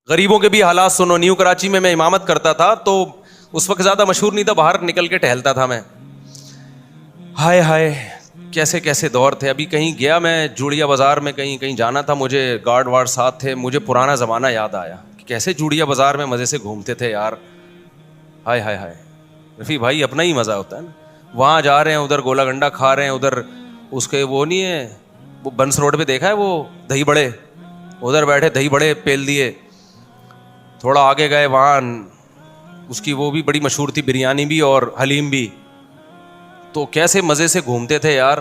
غریبوں کے بھی حالات سنو. نیو کراچی میں امامت کرتا تھا تو اس وقت زیادہ مشہور نہیں تھا, باہر نکل کے ٹہلتا تھا میں. ہائے ہائے کیسے کیسے دور تھے. ابھی کہیں گیا میں جوڑیا بازار میں, کہیں جانا تھا مجھے, گارڈ وارڈ ساتھ تھے, مجھے پرانا زمانہ یاد آیا کہ کیسے جوڑیا بازار میں مزے سے گھومتے تھے یار. ہائے ہائے ہائے رفیع بھائی اپنا ہی مزہ ہوتا ہے نا. وہاں جا رہے ہیں, ادھر گولا گنڈا کھا رہے ہیں, ادھر اس کے وہ نہیں ہے, وہ بنس روڈ پہ دیکھا ہے وہ دہی بڑے, ادھر بیٹھے دہی بڑے پیل دیے. تھوڑا آگے گئے, وہاں اس کی وہ بھی بڑی مشہور تھی, بریانی بھی اور حلیم بھی. تو کیسے مزے سے گھومتے تھے یار.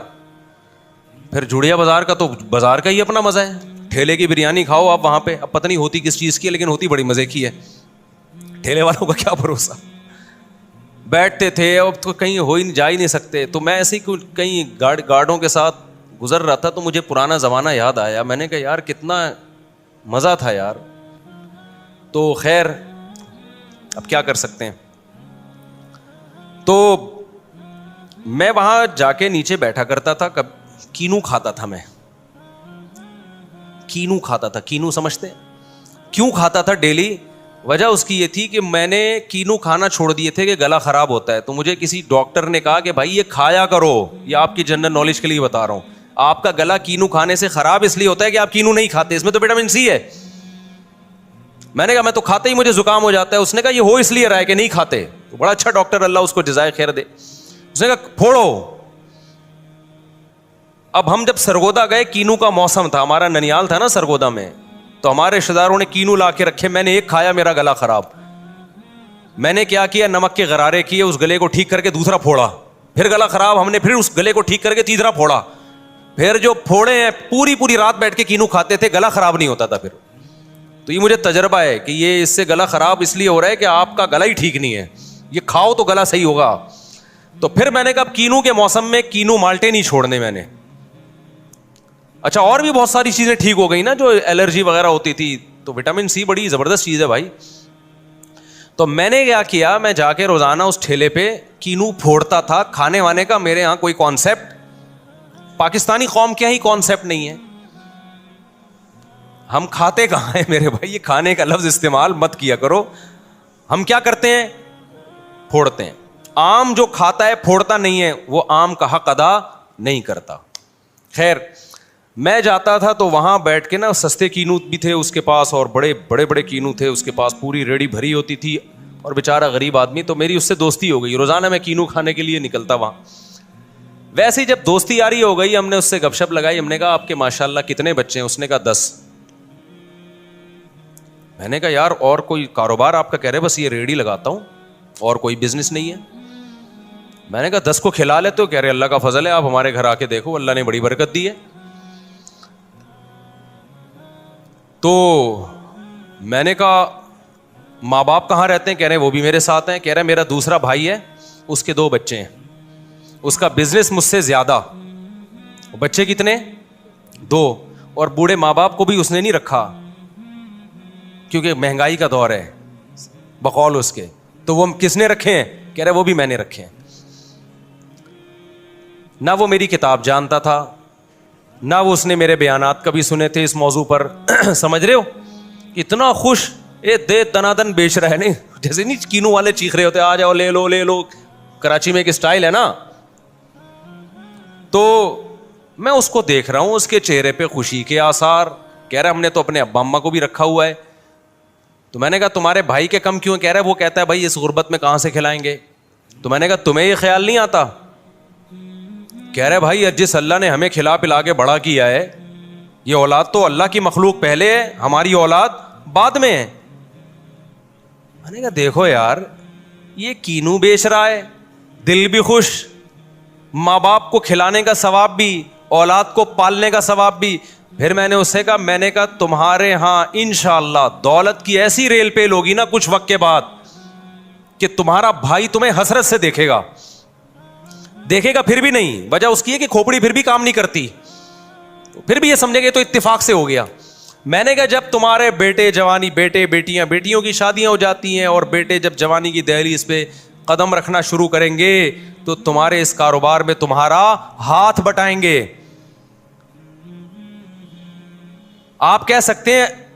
پھر جوڑیا بازار کا تو بازار کا ہی اپنا مزہ ہے. ٹھیلے کی بریانی کھاؤ آپ وہاں پہ, اب پتہ نہیں ہوتی کس چیز کی ہے لیکن ہوتی بڑی مزے کی ہے. ٹھیلے والوں کا کیا بھروسہ. بیٹھتے تھے, اب تو کہیں ہو ہی جا ہی نہیں سکتے. تو میں ایسے ہی کہیں گارڈوں کے ساتھ گزر رہا تھا تو مجھے پرانا زمانہ یاد آیا. میں نے کہا یار کتنا مزہ تھا یار. تو خیر اب کیا کر سکتے ہیں. تو میں وہاں جا کے نیچے بیٹھا کرتا تھا, کینو کھاتا تھا میں, کینو کھاتا تھا. کینو سمجھتے کیوں کھاتا تھا ڈیلی؟ وجہ اس کی یہ تھی کہ میں نے کینو کھانا چھوڑ دیے تھے کہ گلا خراب ہوتا ہے. تو مجھے کسی ڈاکٹر نے کہا کہ بھائی یہ کھایا کرو, یہ آپ کی جنرل نالج کے لیے بتا رہا ہوں, آپ کا گلا کینو کھانے سے خراب اس لیے ہوتا ہے کہ آپ کینو نہیں کھاتے, اس میں تو وٹامن سی ہے. میں نے کہا میں تو کھاتے ہی مجھے زکام ہو جاتا ہے. اس نے کہا یہ ہو اس لیے رہا ہے کہ نہیں کھاتے. تو بڑا اچھا ڈاکٹر, اللہ اس کو جزائے خیر دے. اس نے کہا پھوڑو. اب ہم جب سرگودا گئے, کینو کا موسم تھا, ہمارا ننیال تھا نا سرگودا میں, تو ہمارے رشتے داروں نے کینو لا کے رکھے. میں نے ایک کھایا, میرا گلا خراب. میں نے کیا کیا, نمک کے غرارے کیے, اس گلے کو ٹھیک کر کے دوسرا پھوڑا, پھر گلا خراب. ہم نے پھر اس گلے کو ٹھیک کر کے تیسرا پھوڑا. پھر جو پھوڑے ہیں پوری رات بیٹھ کے کینو کھاتے تھے, گلا خراب نہیں ہوتا تھا پھر. تو یہ مجھے تجربہ ہے کہ یہ اس سے گلا خراب اس لیے ہو رہا ہے کہ آپ کا گلا ہی ٹھیک نہیں ہے. یہ کھاؤ تو گلا صحیح ہوگا. تو پھر میں نے کہا کینو کے موسم میں کینو مالٹے نہیں چھوڑنے میں نے. اچھا اور بھی بہت ساری چیزیں ٹھیک ہو گئی نا, جو الرجی وغیرہ ہوتی تھی. تو وٹامن سی بڑی زبردست چیز ہے بھائی. تو میں نے کیا کیا, میں جا کے روزانہ اس ٹھیلے پہ کینو پھوڑتا تھا. کھانے وانے کا میرے یہاں کوئی کانسیپٹ, پاکستانی قوم کے یہاں ہی کانسیپٹ نہیں ہے. ہم کھاتے کہاں ہیں میرے بھائی, یہ کھانے کا لفظ استعمال مت کیا کرو. ہم کیا کرتے ہیں, پھوڑتے ہیں. آم جو کھاتا ہے پھوڑتا نہیں ہے, وہ آم کا حق ادا نہیں کرتا. خیر میں جاتا تھا تو وہاں بیٹھ کے نا, سستے کینو بھی تھے اس کے پاس اور بڑے کینو تھے اس کے پاس, پوری ریڑھی بھری ہوتی تھی. اور بیچارہ غریب آدمی, تو میری اس سے دوستی ہو گئی. روزانہ میں کینو کھانے کے لیے نکلتا وہاں. ویسے ہی جب دوستی یاری ہو گئی, ہم نے اس سے گپ شپ لگائی. ہم نے کہا آپ کے ماشاءاللہ کتنے بچے ہیں؟ اس نے کہا 10. میں نے کہا یار اور کوئی کاروبار آپ کا؟ کہہ رہے بس یہ ریڑھی لگاتا ہوں اور کوئی بزنس نہیں ہے. میں نے کہا 10 کو کھلا لیتے ہو؟ کہہ رہے اللہ کا فضل ہے, آپ ہمارے گھر آ کے دیکھو, اللہ نے بڑی برکت دی ہے. تو میں نے کہا ماں باپ کہاں رہتے ہیں؟ کہہ رہے وہ بھی میرے ساتھ ہیں. کہہ رہے میرا دوسرا بھائی ہے, اس کے 2 بچے ہیں, اس کا بزنس مجھ سے زیادہ. بچے کتنے؟ 2. اور بوڑھے ماں باپ کو بھی اس نے نہیں رکھا کیونکہ مہنگائی کا دور ہے بقول اس کے. تو وہ کس نے رکھے ہیں؟ کہہ رہے وہ بھی میں نے رکھے ہیں. نہ وہ میری کتاب جانتا تھا, نہ وہ اس نے میرے بیانات کبھی سنے تھے اس موضوع پر. سمجھ رہے ہو, اتنا خوش دے دنادن بیچ رہا ہے. نہیں جیسے نہیں کینو والے چیخ رہے ہوتے, آ جاؤ لے لو لے لو. کراچی میں ایک اسٹائل ہے نا. تو میں اس کو دیکھ رہا ہوں, اس کے چہرے پہ خوشی کے آثار. کہہ رہا ہم نے تو اپنے ابا اماں کو بھی رکھا ہوا ہے. تو میں نے کہا تمہارے بھائی کے کم کیوں؟ کہہ رہا ہے وہ کہتا ہے بھائی اس غربت میں کہاں سے کھلائیں گے. تو میں نے کہا تمہیں یہ خیال نہیں آتا؟ کہہ رہے بھائی جس اللہ نے ہمیں کھلا پلا کے بڑا کیا ہے, یہ اولاد تو اللہ کی مخلوق پہلے ہے, ہماری اولاد بعد میں ہے. میں نے کہا دیکھو یار, یہ کینو بیچ رہا ہے, دل بھی خوش, ماں باپ کو کھلانے کا ثواب بھی, اولاد کو پالنے کا ثواب بھی. پھر میں نے اس سے کہا, میں نے کہا تمہارے ہاں انشاءاللہ دولت کی ایسی ریل پیل ہوگی نا کچھ وقت کے بعد کہ تمہارا بھائی تمہیں حسرت سے دیکھے گا پھر بھی نہیں. وجہ اس کی ہے کہ کھوپڑی پھر بھی کام نہیں کرتی, پھر بھی یہ سمجھے گے تو اتفاق سے ہو گیا. میں نے کہا جب تمہارے بیٹے جوانی, بیٹے بیٹیاں, بیٹیوں کی شادیاں ہو جاتی ہیں اور بیٹے جب جوانی کی دہلیز پہ قدم رکھنا شروع کریں گے تو تمہارے اس کاروبار میں تمہارا ہاتھ بٹائیں گے. آپ کہہ سکتے ہیں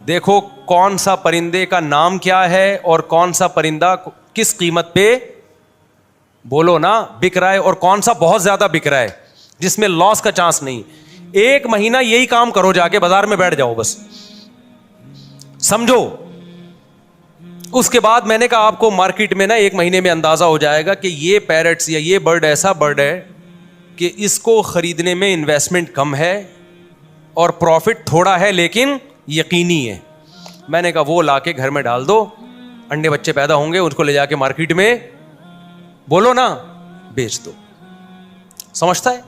دیکھو کون سا پرندے کا نام کیا ہے اور کون سا پرندہ کس قیمت پہ بولو نا بک رہا ہے, اور کون سا بہت زیادہ بک رہا ہے جس میں لاس کا چانس نہیں. 1 مہینہ یہی کام کرو, جا کے بازار میں بیٹھ جاؤ بس, سمجھو. اس کے بعد میں نے کہا آپ کو مارکیٹ میں نا 1 مہینے میں اندازہ ہو جائے گا کہ یہ پیرٹس یا یہ برڈ ایسا برڈ ہے کہ اس کو خریدنے میں انویسٹمنٹ کم ہے اور پروفٹ تھوڑا ہے لیکن یقینی ہے. میں نے کہا وہ لا کے گھر میں ڈال دو, انڈے بچے پیدا ہوں گے, اس کو لے جا کے مارکیٹ میں بولو نا بیچ دو. سمجھتا ہے؟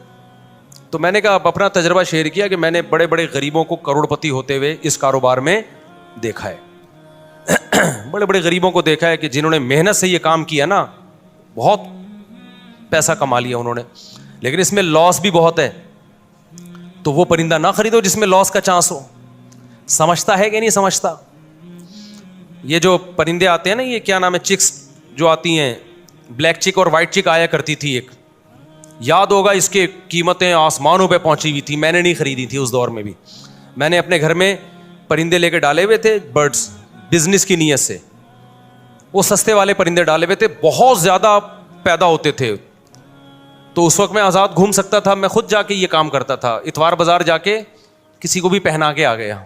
تو میں نے کہا اپنا تجربہ شیئر کیا کہ میں نے بڑے بڑے غریبوں کو کروڑپتی ہوتے ہوئے اس کاروبار میں دیکھا ہے. بڑے بڑے غریبوں کو دیکھا ہے کہ جنہوں نے محنت سے یہ کام کیا نا, بہت پیسہ کما لیا انہوں نے, لیکن اس میں لاس بھی بہت ہے. تو وہ پرندہ نہ خریدو جس میں لاس کا چانس ہو. سمجھتا ہے کہ نہیں سمجھتا؟ یہ جو پرندے آتے ہیں نا, یہ کیا نام ہے, چکس جو آتی ہیں, بلیک چک اور وائٹ چک آیا کرتی تھی ایک, یاد ہوگا, اس کے قیمتیں آسمانوں پہ پہنچی ہوئی تھی. میں نے نہیں خریدی تھی اس دور میں بھی, میں نے اپنے گھر میں پرندے لے کے ڈالے ہوئے تھے, برڈس, بزنس کی نیت سے. وہ سستے والے پرندے ڈالے ہوئے تھے, بہت زیادہ پیدا ہوتے تھے. تو اس وقت میں آزاد گھوم سکتا تھا, میں خود جا کے یہ کام کرتا تھا. اتوار بازار جا کے کسی کو بھی پہنا کے آ گیا.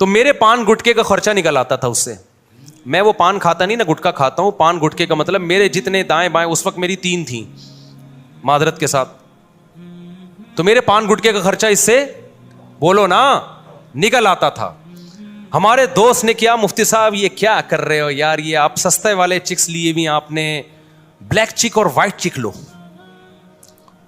تو میرے پان گٹکے کا خرچہ نکل آتا تھا اس سے. میں وہ پان کھاتا نہیں نا, گٹکا کھاتا ہوں. پان گٹکے کا مطلب میرے جتنے دائیں بائیں, اس وقت میری 3 تھیں معذرت کے ساتھ, تو میرے پان گٹکے کا خرچہ اس سے بولو نا نکل آتا تھا. ہمارے دوست نے کیا, مفتی صاحب یہ کیا کر رہے ہو یار, یہ آپ سستے والے چکس لیے بھی, آپ نے بلیک چک اور وائٹ چک لو.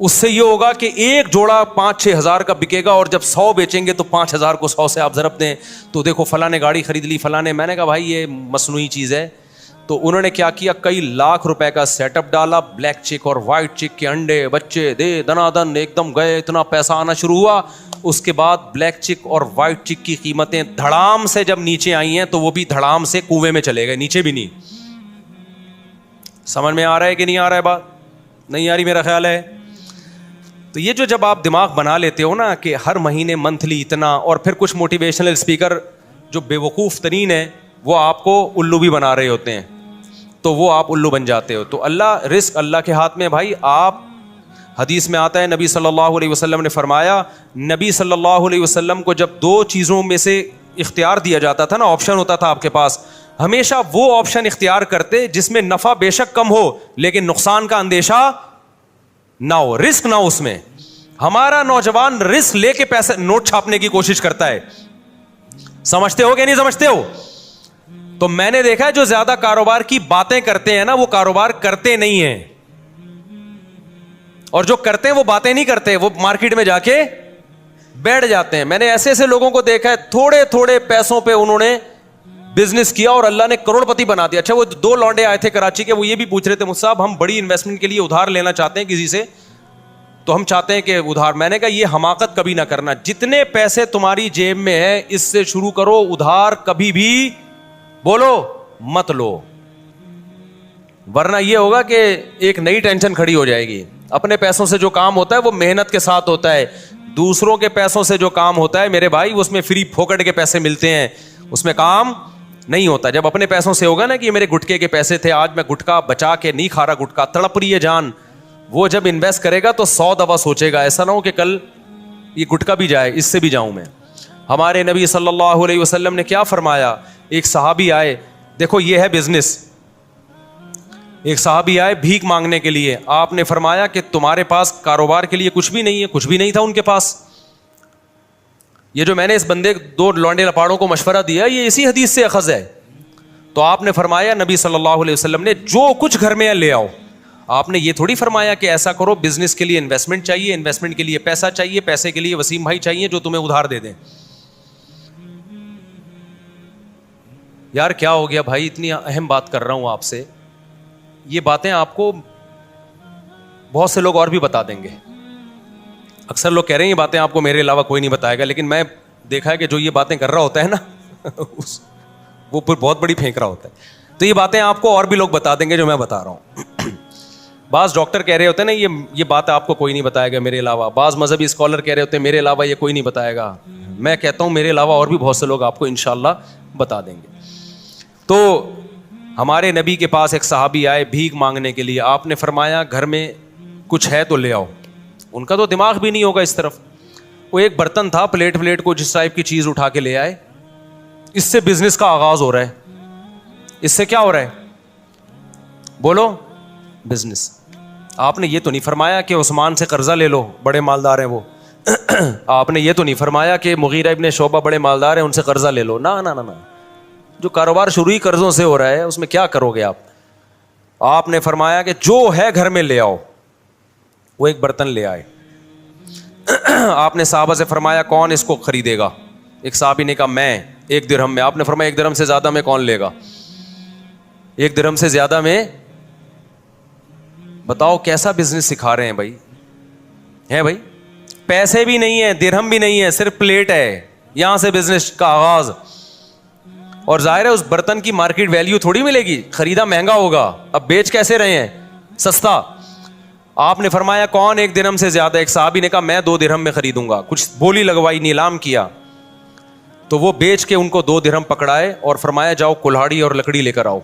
اس سے یہ ہوگا کہ ایک جوڑا 5-6 ہزار کا بکے گا, اور جب 100 بیچیں گے تو 5,000 کو 100 سے آپ ضرب دیں تو دیکھو فلاں نے گاڑی خرید لی, فلاں نے. میں نے کہا بھائی یہ مصنوعی چیز ہے. تو انہوں نے کیا کیا, کئی لاکھ روپے کا سیٹ اپ ڈالا, بلیک چک اور وائٹ چک کے انڈے بچے دے دنا دن ایک دم گئے, اتنا پیسہ آنا شروع ہوا. اس کے بعد بلیک چک اور وائٹ چک کی قیمتیں دھڑام سے جب نیچے آئی ہیں تو وہ بھی دھڑام سے کنویں میں چلے گئے, نیچے بھی نہیں. سمجھ میں آ رہا ہے کہ نہیں آ رہا ہے؟ بات نہیں آ رہی میرا خیال ہے. تو یہ جو جب آپ دماغ بنا لیتے ہو نا کہ ہر مہینے منتھلی اتنا, اور پھر کچھ موٹیویشنل اسپیکر جو بے وقوف ترین ہیں وہ آپ کو الو بھی بنا رہے ہوتے ہیں, تو وہ آپ الو بن جاتے ہو. تو اللہ, رزق اللہ کے ہاتھ میں بھائی. آپ حدیث میں آتا ہے, نبی صلی اللہ علیہ وسلم نے فرمایا, نبی صلی اللہ علیہ وسلم کو جب 2 چیزوں میں سے اختیار دیا جاتا تھا نا, آپشن ہوتا تھا آپ کے پاس, ہمیشہ وہ آپشن اختیار کرتے جس میں نفع بے شک کم ہو لیکن نقصان کا اندیشہ نہ ہو, رسک نہ ہو اس میں. ہمارا نوجوان رسک لے کے پیسے نوٹ چھاپنے کی کوشش کرتا ہے. سمجھتے ہو کہ نہیں سمجھتے ہو؟ تو میں نے دیکھا ہے جو زیادہ کاروبار کی باتیں کرتے ہیں نا, وہ کاروبار کرتے نہیں ہیں, اور جو کرتے ہیں وہ باتیں نہیں کرتے, وہ مارکیٹ میں جا کے بیٹھ جاتے ہیں. میں نے ایسے ایسے لوگوں کو دیکھا ہے, تھوڑے تھوڑے پیسوں پہ انہوں نے بزنس کیا اور اللہ نے کروڑپتی بنا دیا. اچھا, وہ 2 لونڈے آئے تھے کراچی کے, وہ یہ بھی پوچھ رہے تھے, مجھ صاحب ہم بڑی انویسٹمنٹ کے لیے ادھار لینا چاہتے ہیں کسی سے, تو ہم چاہتے ہیں کہ ادھار. میں نے کہا یہ حماقت کبھی نہ کرنا, جتنے پیسے تمہاری جیب میں ہے اس سے شروع کرو, ادھار کبھی بھی بولو مت لو, ورنہ یہ ہوگا کہ ایک نئی ٹینشن کھڑی ہو جائے گی. اپنے پیسوں سے جو کام ہوتا ہے وہ محنت کے ساتھ ہوتا ہے, دوسروں کے پیسوں سے جو کام ہوتا ہے میرے بھائی اس میں فری پھوکٹ کے پیسے ملتے ہیں, اس میں کام نہیں ہوتا. جب اپنے پیسوں سے ہوگا نا کہ یہ میرے گٹکے کے پیسے تھے, آج میں گٹکا بچا کے نہیں کھا رہا, گٹکا تڑپ رہی ہے جان, وہ جب انویسٹ کرے گا تو 100 دفعہ سوچے گا, ایسا نہ ہو کہ کل یہ گٹکا بھی جائے, اس سے بھی جاؤں میں. ہمارے نبی صلی اللہ علیہ وسلم نے کیا فرمایا, ایک صحابی آئے, دیکھو یہ ہے بزنس, ایک صحابی آئے بھیک مانگنے کے لیے, آپ نے فرمایا کہ تمہارے پاس کاروبار کے لیے کچھ بھی نہیں ہے, کچھ بھی نہیں تھا ان کے پاس. یہ جو میں نے اس بندے 2 لونڈے لپاڑوں کو مشورہ دیا یہ اسی حدیث سے اخذ ہے. تو آپ نے فرمایا, نبی صلی اللہ علیہ وسلم نے, جو کچھ گھر میں ہے لے آؤ. آپ نے یہ تھوڑی فرمایا کہ ایسا کرو, بزنس کے لیے انویسٹمنٹ چاہیے, انویسٹمنٹ کے لیے پیسہ چاہیے, پیسے کے لیے وسیم بھائی چاہیے جو تمہیں ادھار دے دیں. یار کیا ہو گیا بھائی, اتنی اہم بات کر رہا ہوں آپ سے, یہ باتیں آپ کو بہت سے لوگ اور بھی بتا دیں گے. اکثر لوگ کہہ رہے ہیں یہ باتیں آپ کو میرے علاوہ کوئی نہیں بتائے گا, لیکن میں دیکھا ہے کہ جو یہ باتیں کر رہا ہوتا ہے نا وہ پھر بہت بڑی پھینک رہا ہوتا ہے. تو یہ باتیں آپ کو اور بھی لوگ بتا دیں گے جو میں بتا رہا ہوں. بعض ڈاکٹر کہہ رہے ہوتے ہیں نا یہ بات آپ کو کوئی نہیں بتائے گا میرے علاوہ. بعض مذہبی اسکالر کہہ رہے ہوتے ہیں میرے علاوہ یہ کوئی نہیں بتائے گا. میں کہتا ہوں میرے علاوہ اور بھی بہت سے لوگ آپ کو انشاءاللہ بتا دیں گے. تو ہمارے نبی کے پاس ایک صحابی آئے بھیک مانگنے کے لیے. آپ نے فرمایا گھر میں کچھ ہے تو لے آؤ. ان کا تو دماغ بھی نہیں ہوگا اس طرف. وہ ایک برتن تھا, پلیٹ کو جس ٹائپ کی چیز اٹھا کے لے آئے. اس سے بزنس کا آغاز ہو رہا ہے. اس سے کیا ہو رہا ہے بولو؟ بزنس. آپ نے یہ تو نہیں فرمایا کہ عثمان سے قرضہ لے لو, بڑے مالدار ہیں وہ. آپ نے یہ تو نہیں فرمایا کہ مغیرہ ابن شعبہ بڑے مالدار ہیں ان سے قرضہ لے لو. نہ نہ نہ, جو کاروبار شروع ہی قرضوں سے ہو رہا ہے اس میں کیا کرو گے آپ. آپ نے فرمایا کہ جو ہے گھر میں لے آؤ. وہ ایک برتن لے آئے. آپ نے صحابہ سے فرمایا کون اس کو خریدے گا؟ ایک صحابی نے کہا میں, 1 درہم میں. آپ نے فرمایا 1 درہم سے زیادہ میں کون لے گا؟ 1 درہم سے زیادہ میں. بتاؤ کیسا بزنس سکھا رہے ہیں بھائی. ہے بھائی, پیسے بھی نہیں ہے, درہم بھی نہیں ہے, صرف پلیٹ ہے. یہاں سے بزنس کا آغاز. اور ظاہر ہے اس برتن کی مارکیٹ ویلیو تھوڑی ملے گی, خریدا مہنگا ہوگا. اب بیچ کیسے رہے ہیں؟ سستا. آپ نے فرمایا کون 1 درہم سے زیادہ؟ ایک صحابی نے کہا میں 2 درہم میں خریدوں گا. کچھ بولی لگوائی, نیلام کیا. تو وہ بیچ کے ان کو 2 درہم پکڑائے اور فرمایا جاؤ کلہاڑی اور لکڑی لے کر آؤ.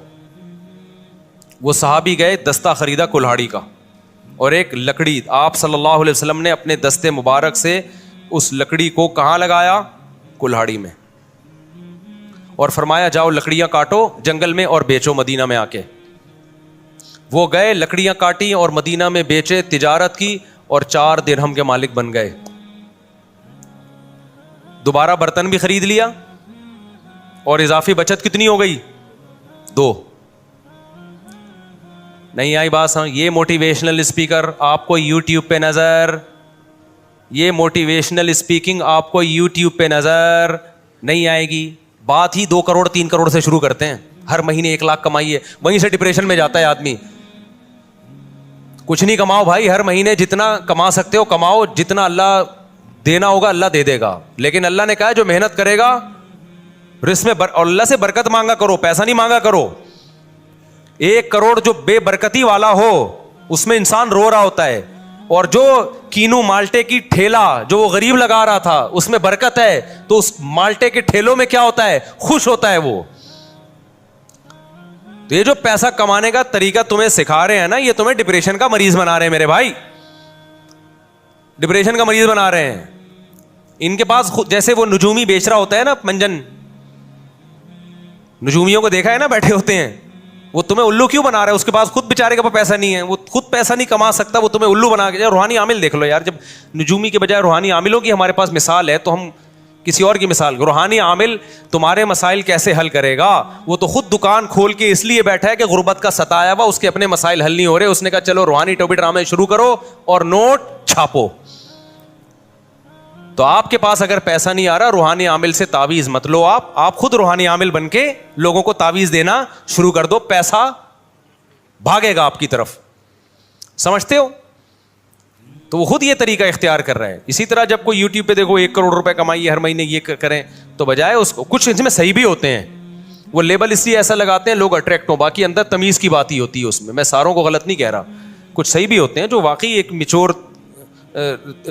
وہ صحابی گئے, دستہ خریدا کلہاڑی کا اور ایک لکڑی. آپ صلی اللہ علیہ وسلم نے اپنے دستے مبارک سے اس لکڑی کو کہاں لگایا؟ کلہاڑی میں. اور فرمایا جاؤ لکڑیاں کاٹو جنگل میں اور بیچو مدینہ میں آ کے. وہ گئے, لکڑیاں کاٹی اور مدینہ میں بیچے, تجارت کی اور 4 درہم کے مالک بن گئے. دوبارہ برتن بھی خرید لیا اور اضافی بچت کتنی ہو گئی؟ 2. نہیں آئی بات سمجھ؟ یہ موٹیویشنل اسپیکر آپ کو یوٹیوب پہ نظر, یہ موٹیویشنل اسپیکنگ آپ کو یوٹیوب پہ نظر نہیں آئے گی. بات ہی 2 کروڑ 3 کروڑ سے شروع کرتے ہیں. ہر مہینے 1 لاکھ کمائیے, وہیں سے ڈپریشن میں جاتا ہے آدمی. کچھ نہیں کماؤ بھائی, ہر مہینے جتنا کما سکتے ہو کماؤ, جتنا اللہ دینا ہوگا اللہ دے دے گا. لیکن اللہ نے کہا جو محنت کرے گا رزق میں اور اللہ سے برکت مانگا کرو, پیسہ نہیں مانگا کرو. 1 کروڑ جو بے برکتی والا ہو اس میں انسان رو رہا ہوتا ہے, اور جو کینو مالٹے کی ٹھیلا جو وہ غریب لگا رہا تھا اس میں برکت ہے, تو اس مالٹے کے ٹھیلوں میں کیا ہوتا ہے؟ خوش ہوتا ہے وہ. تو یہ جو پیسہ کمانے کا طریقہ تمہیں سکھا رہے ہیں نا, یہ تمہیں ڈپریشن کا مریض بنا رہے ہیں میرے بھائی, ڈپریشن کا مریض بنا رہے ہیں. ان کے پاس جیسے وہ نجومی بیچ رہا ہوتا ہے نا, منجن نجومیوں کو دیکھا ہے نا بیٹھے ہوتے ہیں, وہ تمہیں الو کیوں بنا رہا ہے؟ اس کے پاس خود بیچارے کے پاس پیسہ نہیں ہے, وہ خود پیسہ نہیں کما سکتا, وہ تمہیں الو بنا کے. روحانی عامل دیکھ لو یار, جب نجومی کے بجائے روحانی عاملوں کی ہمارے پاس مثال ہے تو ہم کسی اور کی مثال. روحانی عامل تمہارے مسائل کیسے حل کرے گا؟ وہ تو خود دکان کھول کے اس لیے بیٹھا ہے کہ غربت کا ستایا ہوا, اس کے اپنے مسائل حل نہیں ہو رہے. اس نے کہا چلو روحانی ٹوپی ڈرامے شروع کرو اور نوٹ چھاپو. تو آپ کے پاس اگر پیسہ نہیں آ رہا, روحانی عامل سے تعویذ مت لو. آپ خود روحانی عامل بن کے لوگوں کو تعویذ دینا شروع کر دو, پیسہ بھاگے گا آپ کی طرف. سمجھتے ہو؟ تو وہ خود یہ طریقہ اختیار کر رہا ہے. اسی طرح جب کوئی یوٹیوب پہ دیکھو 1 کروڑ روپے کمائیے ہر مہینے یہ کریں, تو بجائے اس کو کچھ اس میں صحیح بھی ہوتے ہیں, وہ لیبل اس لیے ایسا لگاتے ہیں لوگ اٹریکٹ ہوں, باقی اندر تمیز کی بات ہی ہوتی ہے اس میں. میں ساروں کو غلط نہیں کہہ رہا, کچھ صحیح بھی ہوتے ہیں جو واقعی ایک میچور